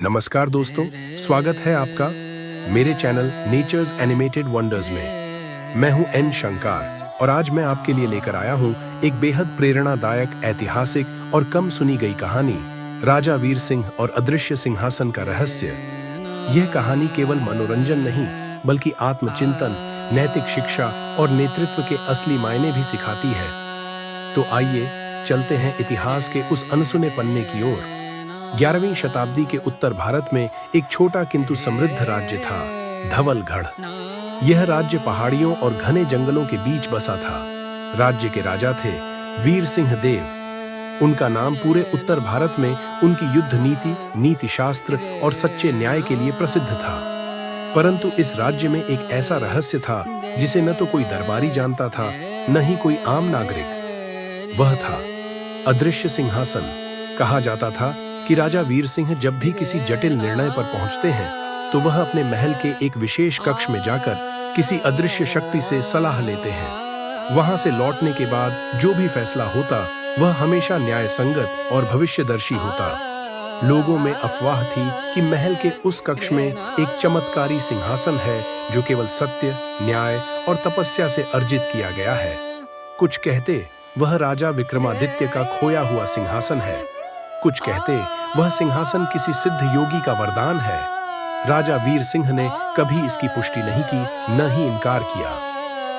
नमस्कार दोस्तों, स्वागत है आपका मेरे चैनल नेचर्स एनिमेटेड वंडर्स में। मैं हूं एन शंकर और आज मैं आपके लिए लेकर आया हूं एक बेहद प्रेरणादायक, ऐतिहासिक और कम सुनी गई कहानी, राजा वीर सिंह और अदृश्य सिंहासन का रहस्य। यह कहानी केवल मनोरंजन नहीं, बल्कि आत्मचिंतन, नैतिक शिक्षा और नेतृत्व के असली मायने भी सिखाती है। तो आइए चलते हैं इतिहास के उस अनसुने पन्ने की ओर। 11वीं शताब्दी के उत्तर भारत में एक छोटा किंतु समृद्ध राज्य था, धवलगढ़। यह राज्य पहाड़ियों और घने जंगलों के बीच बसा था। राज्य के राजा थे वीर सिंह देव। उनका नाम पूरे उत्तर भारत में उनकी युद्ध नीति, नीति शास्त्र और सच्चे न्याय के लिए प्रसिद्ध था। परंतु इस राज्य में एक ऐसा रहस्य था जिसे न तो कोई दरबारी जानता था, न ही कोई आम नागरिक। वह था अदृश्य सिंहासन। कहा जाता था कि राजा वीर सिंह जब भी किसी जटिल निर्णय पर पहुंचते हैं तो वह अपने महल के एक विशेष कक्ष में जाकर किसी अदृश्य शक्ति से सलाह लेते हैं। वहां से लौटने के बाद जो भी फैसला होता वह हमेशा न्याय संगत और भविष्यदर्शी होता। लोगों में अफवाह थी कि महल के उस कक्ष में एक चमत्कारी सिंहासन है जो केवल सत्य, न्याय और तपस्या से अर्जित किया गया है। कुछ कहते वह राजा विक्रमादित्य का खोया हुआ सिंहासन है। कुछ कहते वह सिंहासन किसी सिद्ध योगी का वरदान है। राजा वीर सिंह ने कभी इसकी पुष्टि नहीं की, न ही इनकार किया।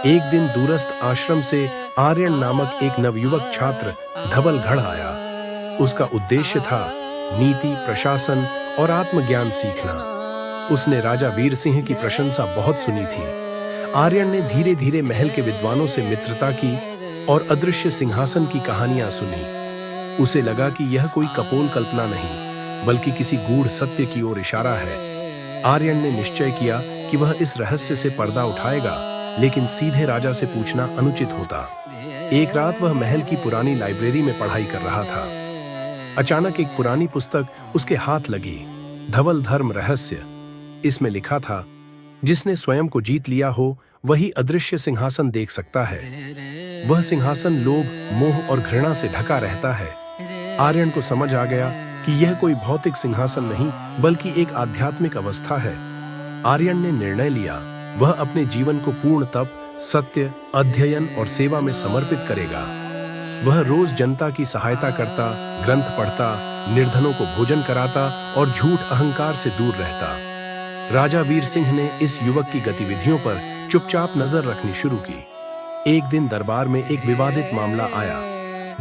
एक दिन दूरस्थ आश्रम से आर्यन नामक एक नवयुवक छात्र धवलगढ़ आया। उसका उद्देश्य था नीति, प्रशासन और आत्मज्ञान सीखना। उसने राजा वीर सिंह की प्रशंसा बहुत सुनी थी। आर्यन ने धीरे धीरे महल के विद्वानों से मित्रता की और अदृश्य सिंहासन की कहानियां सुनी। उसे लगा कि यह कोई कपोल कल्पना नहीं, बल्कि किसी गूढ़ सत्य की ओर इशारा है। आर्यन ने निश्चय किया कि वह इस रहस्य से पर्दा उठाएगा, लेकिन सीधे राजा से पूछना अनुचित होता। एक रात वह महल की पुरानी लाइब्रेरी में पढ़ाई कर रहा था। अचानक एक पुरानी पुस्तक उसके हाथ लगी, धवल धर्म रहस्य। इसमें लिखा था, जिसने स्वयं को जीत लिया हो वही अदृश्य सिंहासन देख सकता है। वह सिंहासन लोभ, मोह और घृणा से ढका रहता है। आर्यन को समझ आ गया कि यह कोई भौतिक सिंहासन नहीं, बल्कि एक आध्यात्मिक अवस्था है। आर्यन ने निर्णय लिया, वह अपने जीवन को पूर्ण तप, सत्य, अध्ययन और सेवा में समर्पित करेगा। वह रोज जनता की सहायता करता, ग्रंथ पढ़ता, निर्धनों को भोजन कराता और झूठ अहंकार से दूर रहता। राजा वीर सिंह ने इस युवक की गतिविधियों पर चुपचाप नजर रखनी शुरू की। एक दिन दरबार में एक विवादित मामला आया।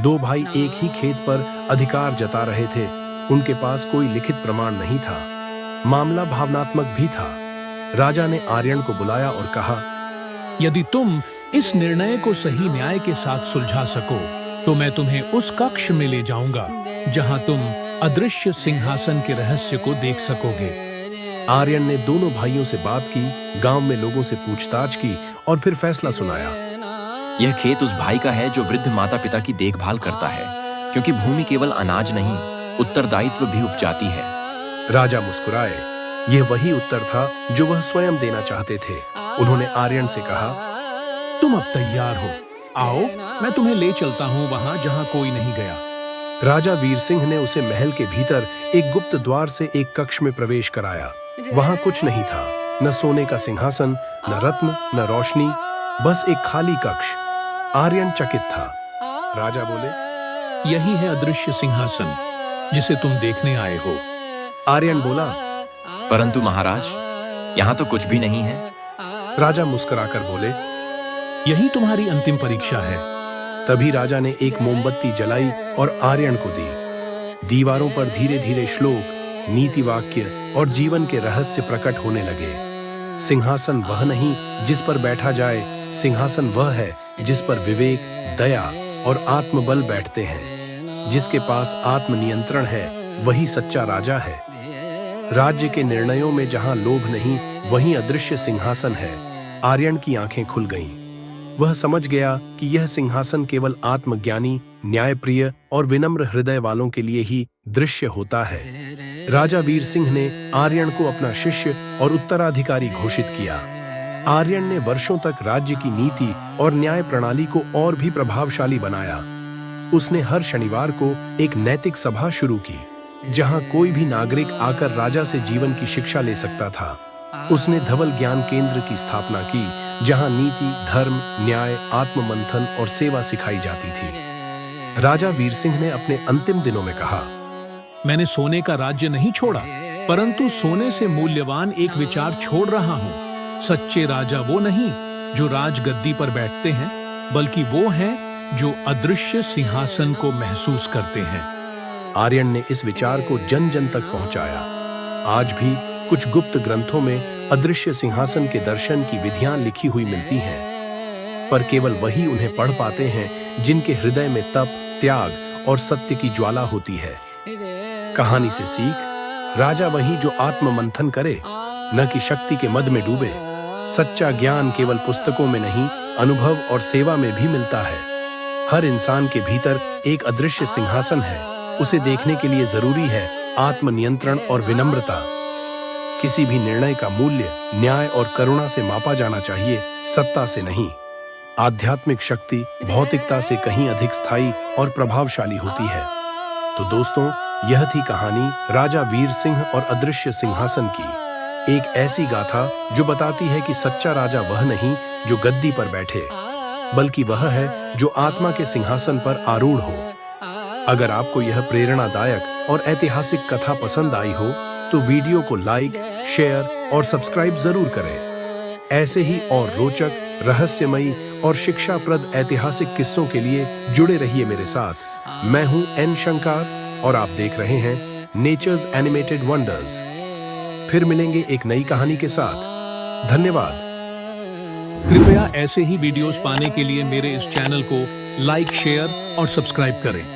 दो भाई एक ही खेत पर अधिकार जता रहे थे। उनके पास कोई लिखित प्रमाण नहीं था। मामला भावनात्मक भी था। राजा ने आर्यन को बुलाया और कहा, यदि तुम इस निर्णय को सही न्याय के साथ सुलझा सको तो मैं तुम्हें उस कक्ष में ले जाऊंगा जहां तुम अदृश्य सिंहासन के रहस्य को देख सकोगे। आर्यन ने दोनों भाइयों से बात की, गांव में लोगों से पूछताछ की और फिर फैसला सुनाया। यह खेत उस भाई का है जो वृद्ध माता पिता की देखभाल करता है, क्योंकि भूमि केवल अनाज नहीं, उत्तरदायित्व भी उपजाती है। राजा मुस्कुराए। यह वही उत्तर था जो वह स्वयं देना चाहते थे। उन्होंने आर्यन से कहा, तुम अब तैयार हो, आओ मैं तुम्हें ले चलता हूँ वहां जहां कोई नहीं गया। राजा वीर सिंह ने उसे महल के भीतर एक गुप्त द्वार से एक कक्ष में प्रवेश कराया। वहां कुछ नहीं था, न सोने का सिंहासन, न रत्न, न रोशनी, बस एक खाली कक्ष। आर्यन चकित था। राजा बोले, यही है अदृश्य सिंहासन जिसे तुम देखने आए हो। आर्यन बोला, परंतु महाराज, यहाँ तो कुछ भी नहीं है। राजा मुस्कुराकर बोले, यही तुम्हारी अंतिम परीक्षा है। तभी राजा ने एक मोमबत्ती जलाई और आर्यन को दी। दीवारों पर धीरे धीरे श्लोक, नीति वाक्य और जीवन के रहस्य प्रकट होने लगे। सिंहासन वह नहीं जिस पर बैठा जाए, सिंहासन वह है जिस पर विवेक, दया और आत्मबल बैठते हैं। जिसके पास आत्मनियंत्रण है वही सच्चा राजा है। राज्य के निर्णयों में जहां लोभ नहीं, वहीं अदृश्य सिंहासन है। आर्यन की आंखें खुल गईं। वह समझ गया कि यह सिंहासन केवल आत्मज्ञानी, न्यायप्रिय और विनम्र हृदय वालों के लिए ही दृश्य होता है। राजा वीर सिंह ने आर्यन को अपना शिष्य और उत्तराधिकारी घोषित किया। आर्यन ने वर्षों तक राज्य की नीति और न्याय प्रणाली को और भी प्रभावशाली बनाया। उसने हर शनिवार को एक नैतिक सभा शुरू की। जहां कोई भी नागरिक आकर राजा से जीवन की शिक्षा ले सकता था। उसने धवल ज्ञान केंद्र की स्थापना की, जहां नीति, धर्म, न्याय, आत्ममंथन और सेवा सिखाई जाती थी। राजा वीर सिंह ने अपने अंतिम दिनों में कहा, मैंने सोने का राज्य नहीं छोड़ा, परंतु सोने से मूल्यवान एक विचार छोड़ रहा हूँ। सच्चे राजा वो नहीं जो राजगद्दी पर बैठते हैं, बल्कि वो हैं जो अदृश्य सिंहासन को महसूस करते हैं। आर्यन ने इस विचार को जन जन तक पहुंचाया। आज भी कुछ गुप्त ग्रंथों में अदृश्य सिंहासन के दर्शन की विधियां लिखी हुई मिलती हैं, पर केवल वही उन्हें पढ़ पाते हैं जिनके हृदय में तप, त्याग और सत्य की ज्वाला होती है। कहानी से सीख, राजा वही जो आत्ममंथन करे, न कि शक्ति के मद में डूबे। सच्चा ज्ञान केवल पुस्तकों में नहीं, अनुभव और सेवा में भी मिलता है। हर इंसान के भीतर एक अदृश्य सिंहासन है। उसे देखने के लिए जरूरी है आत्मनियंत्रण और विनम्रता। किसी भी निर्णय का मूल्य न्याय और करुणा से मापा जाना चाहिए, सत्ता से नहीं। आध्यात्मिक शक्ति भौतिकता से कहीं अधिक स्थायी और प्रभावशाली होती है। तो दोस्तों, यह थी कहानी राजा वीर सिंह और अदृश्य सिंहासन की। एक ऐसी गाथा जो बताती है कि सच्चा राजा वह नहीं जो गद्दी पर बैठे, बल्कि वह है जो आत्मा के सिंहासन पर आरूढ़ हो। अगर आपको यह प्रेरणादायक और ऐतिहासिक कथा पसंद आई हो तो वीडियो को लाइक, शेयर और सब्सक्राइब जरूर करें। ऐसे ही और रोचक, रहस्यमयी और शिक्षाप्रद ऐतिहासिक किस्सों के लिए जुड़े रहिए मेरे साथ। मैं हूं एन शंकर और आप देख रहे हैं नेचर्स एनिमेटेड वंडर्स। फिर मिलेंगे एक नई कहानी के साथ। धन्यवाद। कृपया ऐसे ही वीडियोस पाने के लिए मेरे इस चैनल को लाइक, शेयर और सब्सक्राइब करें।